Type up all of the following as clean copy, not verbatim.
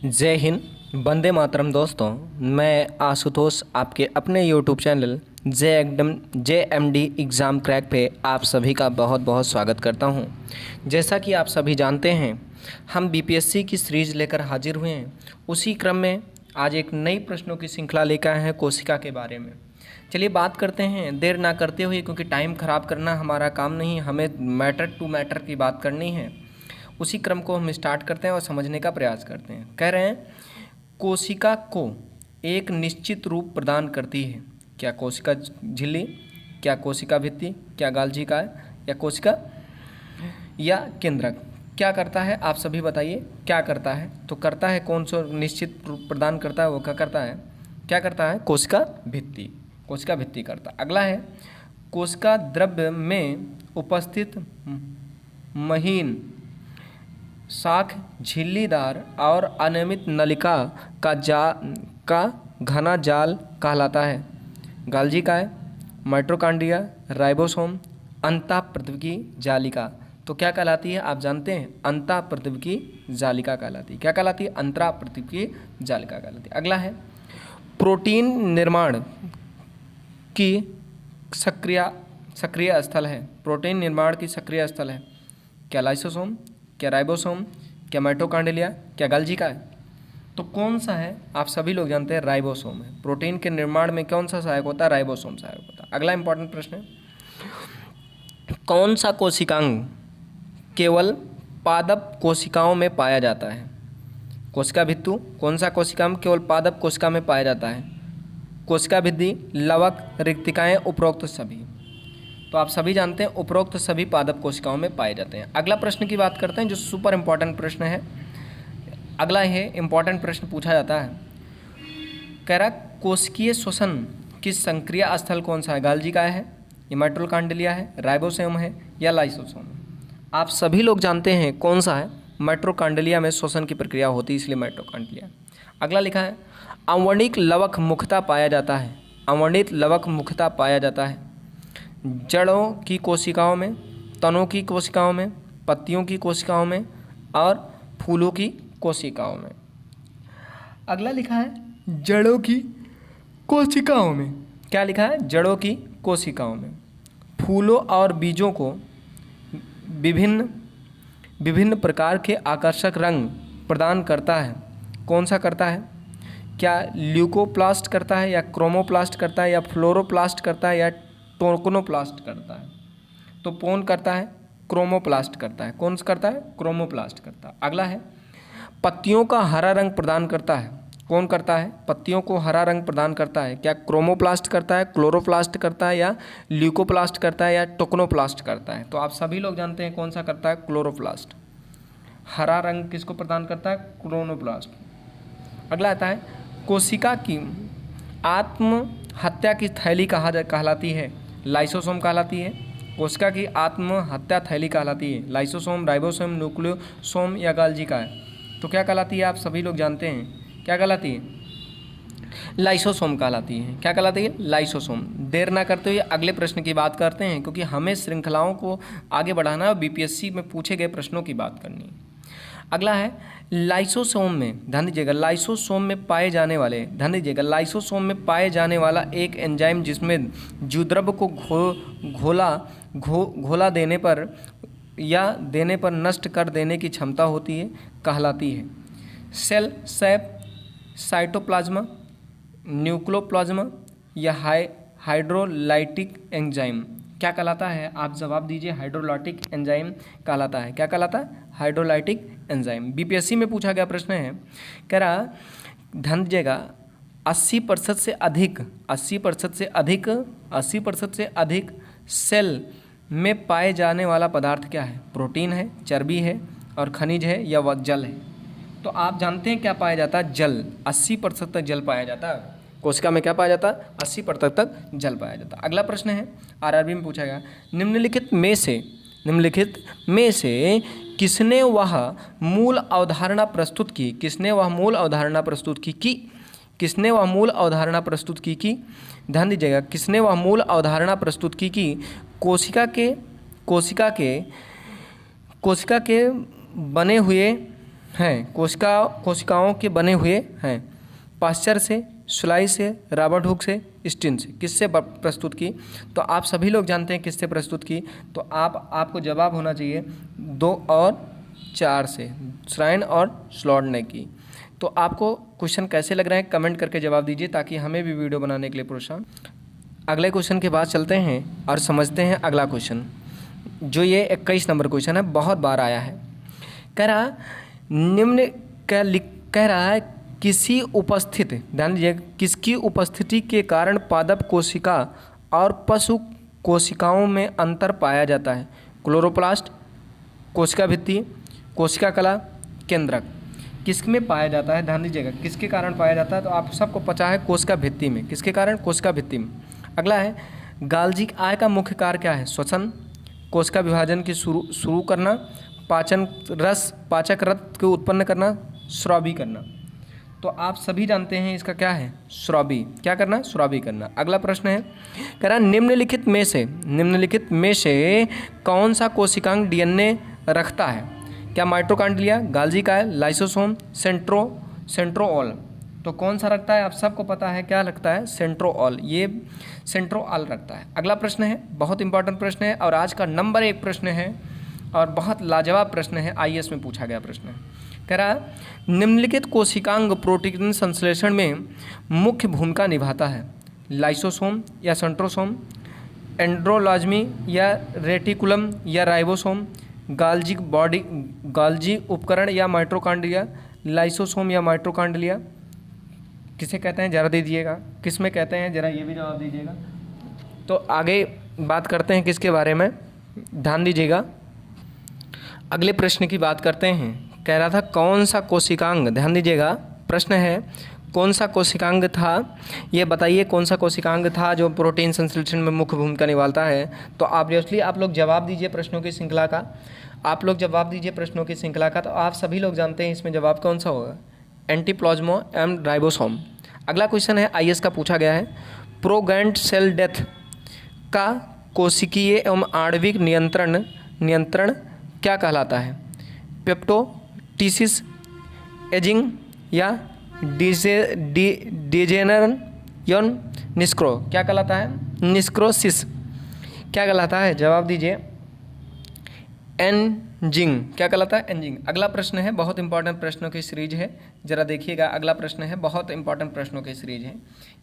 जय हिंद, वंदे मातरम। दोस्तों, मैं आशुतोष आपके अपने YouTube channel JMD exam crack पे आप सभी का बहुत बहुत स्वागत करता हूं। जैसा कि आप सभी जानते हैं, हम BPSC की सीरीज़ लेकर हाजिर हुए हैं। उसी क्रम में आज एक नई प्रश्नों की श्रृंखला लेकर आए हैं कोशिका के बारे में। चलिए बात करते हैं देर ना करते हुए, क्योंकि टाइम ख़राब करना हमारा काम नहीं, हमें मैटर टू मैटर की बात करनी है। उसी क्रम को हम स्टार्ट करते हैं और समझने का प्रयास करते हैं। कह रहे हैं कोशिका को एक निश्चित रूप प्रदान करती है। क्या कोशिका झिल्ली, क्या कोशिका भित्ति, क्या गालझिकाय, या कोशिका या केंद्रक? क्या करता है आप सभी बताइए, क्या करता है? तो करता है कौन सा निश्चित रूप प्रदान करता है, वो क्या करता है? क्या करता है? कोशिका भित्ति। कोशिका भित्ति करता है। अगला है कोशिका द्रव्य में उपस्थित महीन शाख झिल्लीदार और अनियमित नलिका का घना जाल कहलाता है। गाल्जिकाय, माइटोकॉन्ड्रिया, राइबोसोम, अंतःप्रतिकी जालिका। तो क्या कहलाती है आप जानते हैं? अंतःप्रतिकी जालिका कहलाती है। क्या कहलाती है? अंतःप्रतिकी जालिका कहलाती है। अगला है प्रोटीन निर्माण की सक्रिय स्थल है। प्रोटीन निर्माण की सक्रिय स्थल है। क्या लाइसोसोम, क्या राइबोसोम, क्या माइटोकॉन्ड्रिया, क्या गाल्जिका है? तो कौन सा है? आप सभी लोग जानते हैं राइबोसोम है। प्रोटीन के निर्माण में कौन सा सहायक होता है? राइबोसोम सहायक होता है। अगला इंपॉर्टेंट प्रश्न है कौन सा कोशिकांग केवल पादप कोशिकाओं में पाया जाता है? कोशिका भित्तु कौन सा कोशिकांग केवल पादप कोशिका में पाया जाता है? कोशिका भित्ति, लवक, रिक्तिकाएं, उपरोक्त सभी। तो आप सभी जानते हैं उपरोक्त सभी पादप कोशिकाओं में पाए जाते हैं। अगला प्रश्न की बात करते हैं जो सुपर इंपॉर्टेंट प्रश्न है। अगला है इंपॉर्टेंट प्रश्न पूछा जाता है, कह रहा कोशिकीय श्वसन की संक्रिय स्थल कौन सा है? गाल्जिकाय है, या माइटोकॉन्ड्रिया है, राइबोसोम है, या लाइसोसोम? आप सभी लोग जानते हैं कौन सा है? माइटोकॉन्ड्रिया में श्वसन की प्रक्रिया होती है, इसलिए माइटोकॉन्ड्रिया। अगला लिखा है अवर्णिक लवक मुख्यतः पाया जाता है। अवर्णित लवक मुख्यतः पाया जाता है जड़ों की कोशिकाओं में, तनों की कोशिकाओं में, पत्तियों की कोशिकाओं में और फूलों की कोशिकाओं में। अगला लिखा है जड़ों की कोशिकाओं में। क्या लिखा है? जड़ों की कोशिकाओं में। फूलों और बीजों को विभिन्न प्रकार के आकर्षक रंग प्रदान करता है। कौन सा करता है? क्या ल्यूकोप्लास्ट करता है, या क्रोमोप्लास्ट करता है, या फ्लोरोप्लास्ट करता है, या टोकोनोप्लास्ट करता है? तो कौन करता है? क्रोमोप्लास्ट करता है। कौन सा करता है? क्रोमोप्लास्ट करता है। अगला है पत्तियों का हरा रंग प्रदान करता है। कौन करता है? पत्तियों को हरा रंग प्रदान करता है। क्या क्रोमोप्लास्ट करता है, क्लोरोप्लास्ट करता है, या ल्यूकोप्लास्ट करता है, या टोकोनोप्लास्ट करता है? तो आप सभी लोग जानते हैं कौन सा करता है? क्लोरोप्लास्ट। हरा रंग किसको प्रदान करता है? क्रोमोप्लास्ट। अगला आता है कोशिका की आत्महत्या की थैली कहलाती है। लाइसोसोम कहलाती है। कोशिका की आत्महत्या थैली कहलाती है लाइसोसोम, राइबोसोम, न्यूक्लियोसोम, या गाल्जिका है? तो क्या कहलाती है आप सभी लोग जानते हैं? क्या कहलाती है? लाइसोसोम कहलाती है। क्या कहलाती है? लाइसोसोम। देर ना करते हुए अगले प्रश्न की बात करते हैं, क्योंकि हमें श्रृंखलाओं को आगे बढ़ाना और BPSC में पूछे गए प्रश्नों की बात करनी है। अगला है लाइसोसोम में, ध्यान दीजिएगा, लाइसोसोम में पाए जाने वाले, ध्यान दीजिएगा, लाइसोसोम में पाए जाने वाला एक एंजाइम जिसमें जुद्रव्य को घोला देने पर नष्ट कर देने की क्षमता होती है, कहलाती है सेल सैप, साइटोप्लाज्मा, न्यूक्लियोप्लाज्मा, या हाइड्रोलाइटिक एंजाइम? क्या कहलाता है? आप जवाब दीजिए। हाइड्रोलाइटिक एंजाइम कहलाता है। क्या कहलाता है? Hydrolytic enzyme. BPSC में पूछा गया प्रश्न है, कह रहा ध्यान दीजिएगा 80% से अधिक सेल में पाए जाने वाला पदार्थ क्या है? प्रोटीन है, चर्बी है, और खनिज है, या वह जल है? तो आप जानते हैं क्या पाया जाता है? जल। 80% तक जल पाया जाता है। कोशिका में क्या पाया जाता है? 80% तक जल पाया जाता है। अगला प्रश्न है RRB में पूछा गया, निम्नलिखित में से किसने वह मूल अवधारणा प्रस्तुत की? किसने वह मूल अवधारणा प्रस्तुत की? ध्यान दीजिएगा, किसने वह मूल अवधारणा प्रस्तुत की कि कोशिका के बने हुए हैं कोशिकाओं के बने हुए हैं। पाश्चर से, सुलाई से, रॉबर्ट हुक से, स्टीन से। किससे प्रस्तुत की? तो आप सभी लोग जानते हैं किससे प्रस्तुत की। तो आपको जवाब होना चाहिए 2 और 4 से, श्राइन और स्लॉट ने की। तो आपको क्वेश्चन कैसे लग रहे हैं कमेंट करके जवाब दीजिए, ताकि हमें भी वीडियो बनाने के लिए प्रोत्साहन। अगले क्वेश्चन के बाद चलते हैं और समझते हैं अगला क्वेश्चन, जो ये 21 नंबर क्वेश्चन है, बहुत बार आया है। कह रहा है किसी उपस्थित, ध्यान दीजिए, किसकी उपस्थिति के कारण पादप कोशिका और पशु कोशिकाओं में अंतर पाया जाता है? क्लोरोप्लास्ट, कोशिका भित्ति, कोशिका कला, केंद्रक। किसमें पाया जाता है? ध्यान दीजिएगा, किसके कारण पाया जाता है? तो आप सबको पता है कोशिका भित्ति में। किसके कारण? कोशिका भित्ति में। अगला है गाल्जी आय का मुख्य कार्य क्या है? श्वसन, कोशिका विभाजन की शुरू करना, पाचक रस को उत्पन्न करना, स्रावी करना। तो आप सभी जानते हैं इसका क्या है? स्रावी। क्या करना? स्रावी करना। अगला प्रश्न है, कह रहा निम्नलिखित में से कौन सा कोशिकांग डीएनए रखता है? क्या माइटोकॉन्ड्रिया, गाल्जी काय, लाइसोसोम, सेंट्रोऑल। तो कौन सा रखता है? आप सबको पता है क्या रखता है? सेंट्रोऑल। ये सेंट्रोऑल रखता है। अगला प्रश्न है, बहुत इंपॉर्टेंट प्रश्न है और आज का नंबर 1 प्रश्न है और बहुत लाजवाब प्रश्न है, आईएएस में पूछा गया प्रश्न है। कह रहा है निम्नलिखित कोशिकांग प्रोटीन संश्लेषण में मुख्य भूमिका निभाता है? लाइसोसोम या सेंट्रोसोम, एंड्रोप्लाज्मी या रेटिकुलम या राइबोसोम, गाल्जी उपकरण या माइटोकॉन्ड्रिया, लाइसोसोम या माइटोकॉन्ड्रिया। किसे कहते हैं जरा दीजिएगा, किस में कहते हैं जरा ये भी जवाब दीजिएगा। तो आगे बात करते हैं किसके बारे में, ध्यान दीजिएगा। अगले प्रश्न की बात करते हैं। कह रहा था कौन सा कोशिकांग, ध्यान दीजिएगा, प्रश्न है कौन सा कोशिकांग था, ये बताइए कौन सा कोशिकांग था जो प्रोटीन संश्लेषण में मुख्य भूमिका निभाता है। तो ऑब्वियसली आप लोग जवाब दीजिए प्रश्नों की श्रृंखला का, तो आप सभी लोग जानते हैं इसमें जवाब कौन सा होगा? एंटीप्लाज्मो एंड राइबोसोम। अगला क्वेश्चन है, आईएएस का पूछा गया है, प्रोगैंड सेल डेथ का कोशिकीय एवं आणविक नियंत्रण क्या कहलाता है? पेप्टोटिसिस, एजिंग या डिजेनरेशन, निस्क्रो। क्या कहलाता है? निस्क्रोसिस। क्या कहलाता है? जवाब दीजिए। एंजिंग। क्या कहलाता है? एंजिंग। अगला प्रश्न है, बहुत इंपॉर्टेंट प्रश्नों की सीरीज है, जरा देखिएगा। अगला प्रश्न है, बहुत इंपॉर्टेंट प्रश्नों की सीरीज है,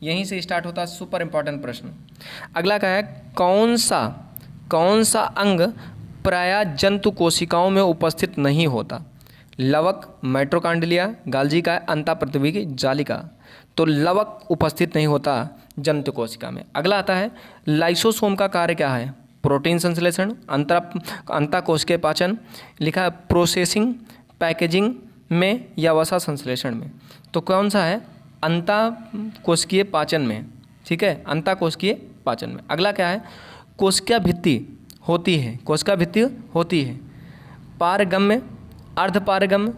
यहीं से स्टार्ट होता है सुपर इंपॉर्टेंट प्रश्न। अगला क्या है, कौन सा अंग प्रायः जंतु कोशिकाओं में उपस्थित नहीं होता? लवक, माइटोकॉन्ड्रिया, गाल्जी काय, अंतःप्रतिवी की जालिका। तो लवक उपस्थित नहीं होता जंतु कोशिका में। अगला आता है, लाइसोसोम का कार्य क्या है? प्रोटीन संश्लेषण, अंतःकोशिकीय पाचन, लिखा है प्रोसेसिंग, पैकेजिंग में या वसा संश्लेषण में। तो कौन सा है? अंतःकोशिकीय पाचन में। ठीक है, अंतःकोशिकीय पाचन में। अगला क्या है, कोशिका भित्ति होती है पारगम्य, अर्धपारगम्य,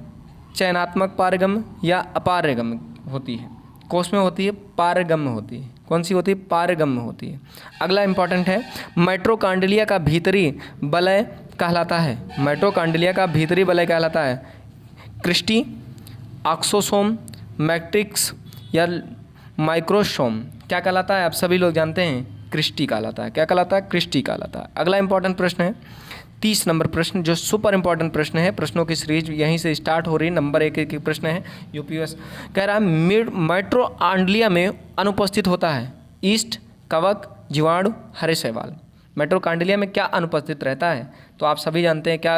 चयनात्मक पारगम्य या अपारगम्य होती है? कोष में होती है पारगम्य होती है। कौन सी होती है? पारगम्य होती है। अगला इंपॉर्टेंट है, माइटोकॉन्ड्रिया का भीतरी वलय कहलाता है? क्रिस्टी, ऑक्सोसोम, मैट्रिक्स या माइक्रोसोम। क्या कहलाता है? आप सभी लोग जानते हैं, क्रिस्टी कहलाता है। क्या कहलाता है? क्रिस्टी कहलाता है। अगला इंपॉर्टेंट प्रश्न है 30 नंबर प्रश्न, जो सुपर इंपॉर्टेंट प्रश्न है, प्रश्नों की सीरीज यहीं से स्टार्ट हो रही है। नंबर 1 प्रश्न है यूपीएस। कह रहा है माइटोकॉन्ड्रिया में अनुपस्थित होता है? ईस्ट, कवक, जीवाणु, हरे शैवाल। माइटोकॉन्ड्रिया में क्या अनुपस्थित रहता है? तो आप सभी जानते हैं क्या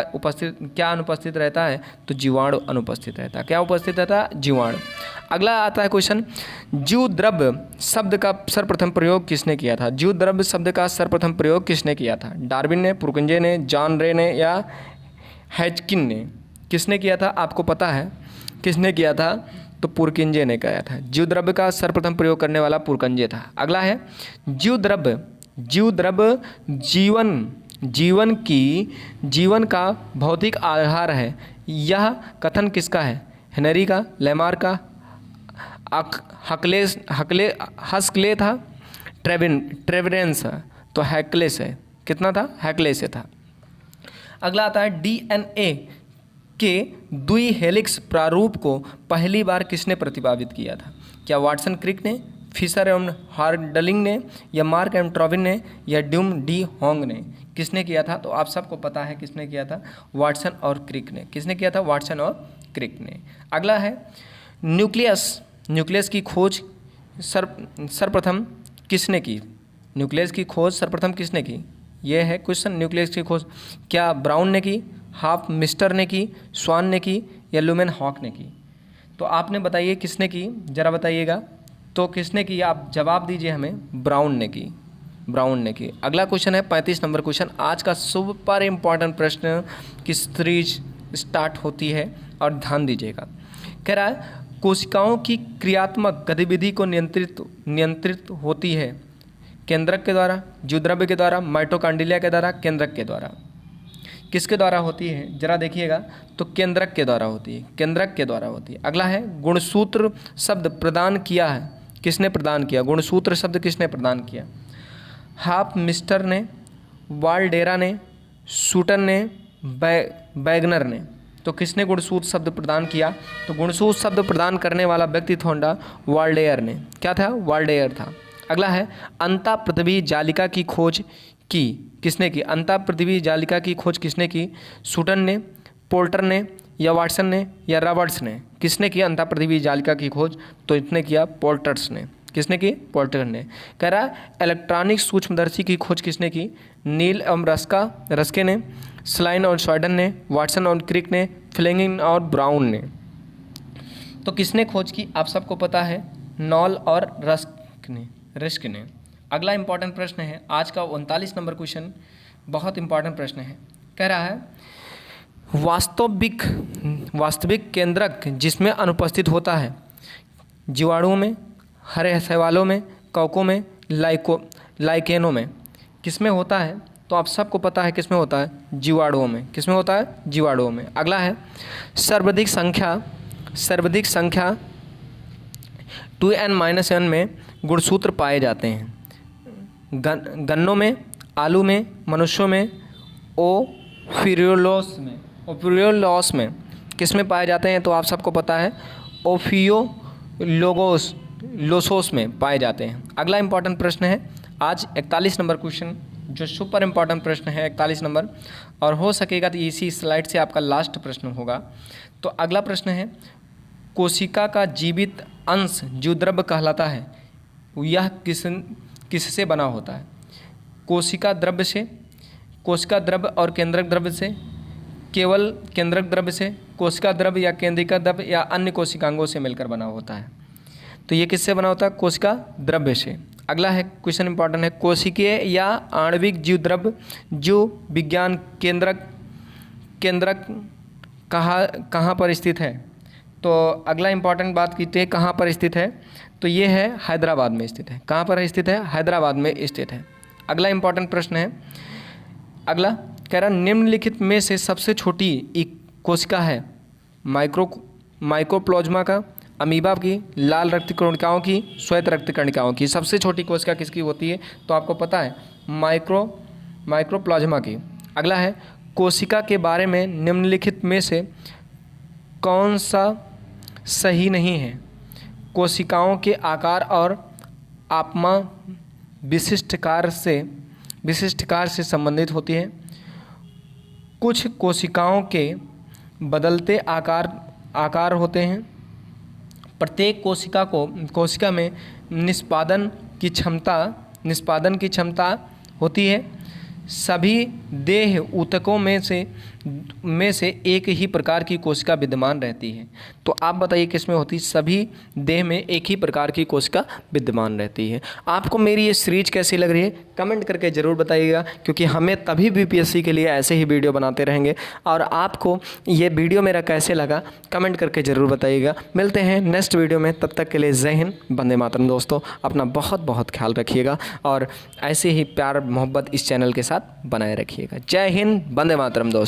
अनुपस्थित रहता है? तो जीवाणु अनुपस्थित रहता है। क्या उपस्थित रहता है? जीवाणु। अगला आता है क्वेश्चन, जीवद्रव्य शब्द का सर्वप्रथम प्रयोग किसने किया था? जीवद्रव्य शब्द का सर्वप्रथम प्रयोग किसने किया था? डार्विन ने, पुरकिंजे ने, जॉन रे ने या हैजकिन ने? किसने किया था? आपको पता है किसने किया था? तो पुरकिंजे ने किया था। जीवद्रव्य का सर्वप्रथम प्रयोग करने वाला पुरकिंजे था। अगला है, जीवद्रव्य जीवन का भौतिक आधार है, यह कथन किसका है? हेनरी का, लेमार का, हक्सले था, ट्रेवेरेंस। तो हैक्ले से कितना था? हैक्ले से था। अगला आता है, डीएनए के द्विहेलिक्स प्रारूप को पहली बार किसने प्रतिपादित किया था? क्या वाटसन क्रिक ने, फिशर एवं हार्डलिंग ने, या मार्क एम ट्रॉबिन ने, या ड्यूम डी होंग ने? किसने किया था? तो आप सबको पता है किसने किया था, वाटसन और क्रिक ने। किसने किया था? वाटसन और क्रिक ने। अगला है न्यूक्लियस की खोज सर्वप्रथम किसने की? न्यूक्लियस की खोज सर्वप्रथम किसने की? यह है क्वेश्चन। न्यूक्लियस की खोज क्या ब्राउन ने की, हाफ मिस्टर ने की, स्वान ने की, या लुमेन हॉक ने की? तो आपने बताइए किसने की, जरा बताइएगा। तो किसने की? आप जवाब दीजिए हमें। ब्राउन ने की, ब्राउन ने की। अगला क्वेश्चन है 35 नंबर क्वेश्चन। आज का सुपर इम्पॉर्टेंट प्रश्न की सीरीज स्टार्ट होती है और ध्यान दीजिएगा। कह रहा है कोशिकाओं की क्रियात्मक गतिविधि को नियंत्रित होती है केंद्रक के द्वारा, जीवद्रव्य के द्वारा, माइटोकॉन्ड्रिया के द्वारा, केंद्रक के द्वारा। किसके द्वारा होती है? जरा देखिएगा। तो केंद्रक के द्वारा होती है, केंद्रक के द्वारा होती है। अगला है गुणसूत्र शब्द प्रदान किया है, किसने प्रदान किया? गुणसूत्र शब्द किसने प्रदान किया? हाफ मिस्टर ने, वाल्डेरा ने, शूटन ने, बैगनर ने। तो किसने गुणसूत्र शब्द प्रदान किया? तो गुणसूत्र शब्द प्रदान करने वाला व्यक्ति था वाल्डेयर ने। क्या था? वाल्डेयर था। अगला है अंतः पृथ्वी जालिका की खोज की किसने की? अंतः पृथ्वी जालिका की खोज किसने की? शूटन ने, पोल्टर ने, या वाटसन ने, या रॉबर्ट्स ने? किसने किया अंतः पृथ्वी जालिका की खोज? तो इतने किया पोल्टर्स ने। किसने की? पोल्टर ने। कह रहा इलेक्ट्रॉनिक सूक्ष्मदर्शी की खोज किसने की? नील एवं रस्के ने, स्लाइन और स्वाइडन ने, वाटसन और क्रिक ने, फ्लेमिंग और ब्राउन ने। तो किसने खोज की? आप सबको पता है, नॉल और रिस्क ने। अगला इंपॉर्टेंट प्रश्न है आज का 39 नंबर क्वेश्चन, बहुत इंपॉर्टेंट प्रश्न है। कह रहा है वास्तविक केंद्रक जिसमें अनुपस्थित होता है जीवाणुओं में, हरे शैवालों में, कवकों में, लाइकेनों में। किसमें होता है? तो आप सबको पता है किसमें होता है? जीवाणुओं में। किसमें होता है? जीवाणुओं में। अगला है सर्वाधिक संख्या 2n-1 में गुणसूत्र पाए जाते हैं गन्नों में, आलू में, मनुष्यों में, ओफियोलोस में। किस में पाए जाते हैं? तो आप सबको पता है ओफियोलोसोस में पाए जाते हैं। अगला इंपॉर्टेंट प्रश्न है आज 41 नंबर क्वेश्चन, जो सुपर इम्पॉर्टेंट प्रश्न है 41 नंबर, और हो सकेगा तो इसी स्लाइड से आपका लास्ट प्रश्न होगा। तो अगला प्रश्न है कोशिका का जीवित अंश जीवद्रव्य कहलाता है, यह किससे बना होता है? कोशिका द्रव्य और केंद्रक द्रव्य से, केवल केंद्रक द्रव्य से, कोशिका द्रव्य या केंद्रिका द्रव्य, या अन्य कोशिकांगों से मिलकर बना होता है। तो ये किससे बना होता है? कोशिका द्रव्य से। अगला है क्वेश्चन इंपॉर्टेंट है कोशिकीय या आणविक जीवद्रव्य जीव विज्ञान केंद्रक कहाँ पर स्थित है? तो अगला इंपॉर्टेंट बात कीजिए है कहाँ पर स्थित है? तो ये है हैदराबाद में स्थित है। कहाँ पर स्थित है? हैदराबाद में स्थित है। अगला इंपॉर्टेंट प्रश्न है, अगला कह रहा निम्नलिखित में से सबसे छोटी एक कोशिका है माइक्रोप्लाज्मा का, अमीबा की, लाल रक्त कणिकाओं की, श्वेत रक्त कणिकाओं की। सबसे छोटी कोशिका किसकी होती है? तो आपको पता है माइक्रोप्लाज्मा की। अगला है कोशिका के बारे में निम्नलिखित में से कौन सा सही नहीं है? कोशिकाओं के आकार और आपमा विशिष्ट कार्य से संबंधित होती है। कुछ कोशिकाओं के बदलते आकार होते हैं। प्रत्येक कोशिका में निष्पादन की क्षमता होती है। सभी देह ऊतकों में से एक ही प्रकार की कोशिका विद्यमान रहती है। तो आप बताइए किसमें होती है? सभी देह में एक ही प्रकार की कोशिका विद्यमान रहती है। आपको मेरी ये सीरीज कैसी लग रही है कमेंट करके ज़रूर बताइएगा, क्योंकि हमें तभी बीपीएससी के लिए ऐसे ही वीडियो बनाते रहेंगे। और आपको ये वीडियो मेरा कैसे लगा कमेंट करके ज़रूर बताइएगा। मिलते हैं नेक्स्ट वीडियो में, तब तक के लिए जय हिंद, वंदे मातरम। दोस्तों अपना बहुत बहुत ख्याल रखिएगा और ऐसे ही प्यार मोहब्बत इस चैनल के साथ बनाए रखिएगा। जय हिंद, वंदे मातरम दोस्तों।